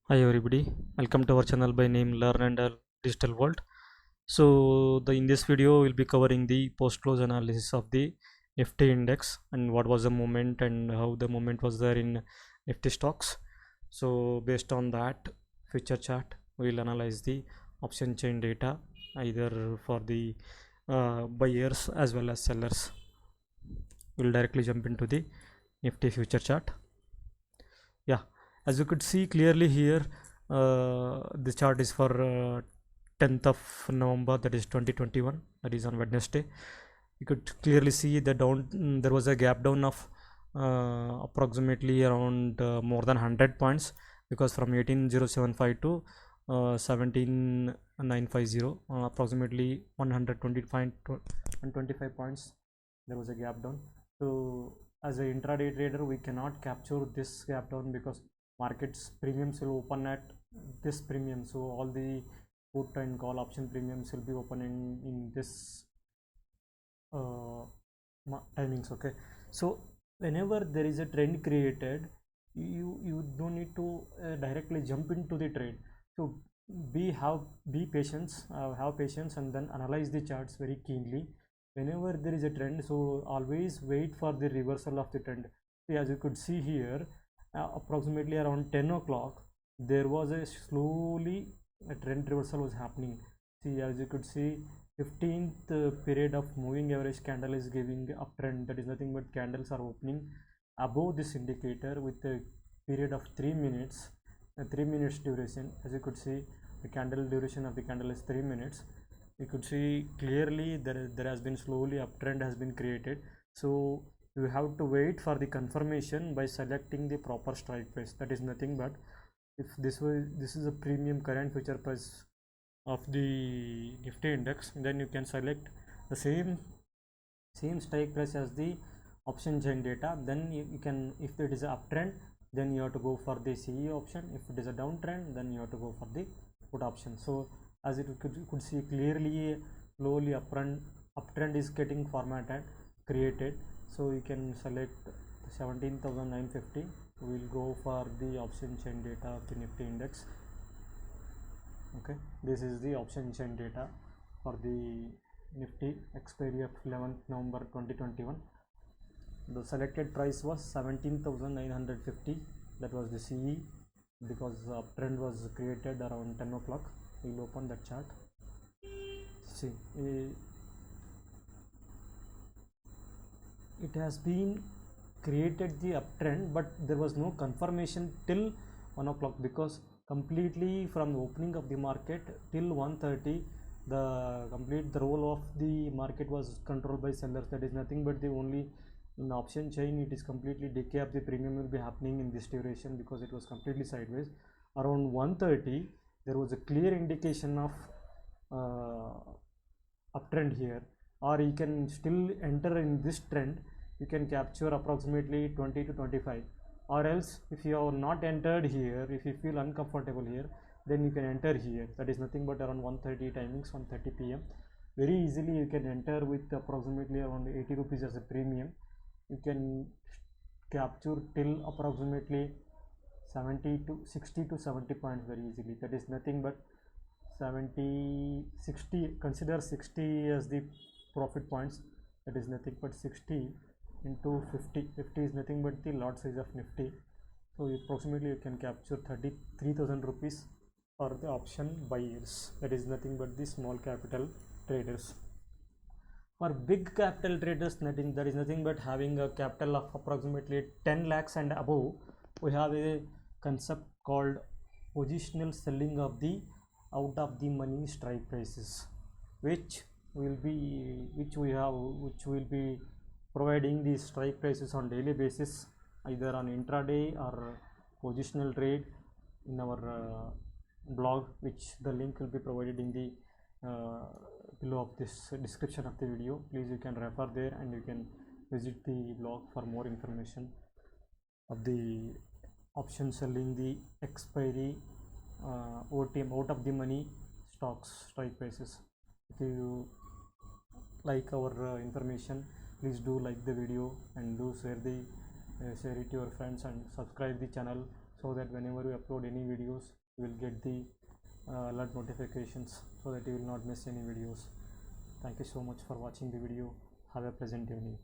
Hi everybody, welcome to our channel by name Learn and Digital World. So in this video we'll be covering the post-close analysis of the Nifty index and what was the movement and how the movement was there in Nifty stocks. So based on that future chart, we'll analyze the option chain data either for the buyers as well as sellers. We'll directly jump into the Nifty future chart. Yeah, as you could see clearly here, the chart is for 10th of November, that is 2021, that is on Wednesday. You could clearly see the there was a gap down of approximately around more than 100 points, because from 18075 to 17950, approximately 125 points there was a gap down. So as a intraday trader, we cannot capture this gap down because markets premiums will open at this premium. So all the put and call option premiums will be open in this timings. Okay, so whenever there is a trend created, you don't need to directly jump into the trade. So be patience, have patience, and then analyze the charts very keenly whenever there is a trend. So always wait for the reversal of the trend. See, as you could see here, approximately around 10 o'clock there was a slowly a trend reversal was happening. See, as you could see, 15th period of moving average candle is giving uptrend. That is nothing but candles are opening above this indicator with a period of 3 minutes, 3 minutes duration. As you could see, the candle duration of the candle is 3 minutes. You could see clearly there has been slowly uptrend has been created. So you have to wait for the confirmation by selecting the proper strike price. That is nothing but, if this is a premium current future price of the Nifty index, then you can select the same strike price as the option chain data. Then you can, if it is an uptrend, then you have to go for the CE option. If it is a downtrend, then you have to go for the put option. So as you could see clearly, slowly uptrend is getting formatted, created. So you can select 17,950. We will go for the option chain data of the Nifty index. Okay, this is the option chain data for the Nifty expiry of 11th November 2021. The selected price was 17,950. That was the CE, because trend was created around 10 o'clock. We'll open that chart. See, it has been created the uptrend, but there was no confirmation till 1 o'clock, because completely from the opening of the market till 1:30, the role of the market was controlled by sellers. That is nothing but the only in option chain, it is completely decay of the premium will be happening in this duration, because it was completely sideways. Around 1:30 there was a clear indication of uptrend here, or you can still enter in this trend. You can capture approximately 20 to 25, or else if you have not entered here, if you feel uncomfortable here, then you can enter here. That is nothing but around 1:30 timings, 1:30 p.m. very easily you can enter with approximately around 80 rupees as a premium. You can capture till approximately 70 to 60 to 70 points very easily. That is nothing but 70 60, consider 60 as the profit points. That is nothing but 60 into 50. 50 is nothing but the lot size of Nifty. So approximately you can capture 33,000 rupees for the option buyers. That is nothing but the small capital traders. For big capital traders, that is nothing but having a capital of approximately 10 lakhs and above. We have a concept called positional selling of the out of the money strike prices, which will be providing the strike prices on daily basis, either on intraday or positional trade, in our blog, which the link will be provided in the below of this description of the video. Please, you can refer there and you can visit the blog for more information of the option selling the expiry OTM, out of the money stocks strike prices. If you like our information, please do like the video and do share it to your friends and subscribe the channel so that whenever you upload any videos, you will get the alert notifications, so that you will not miss any videos. Thank you so much for watching the video. Have a pleasant evening.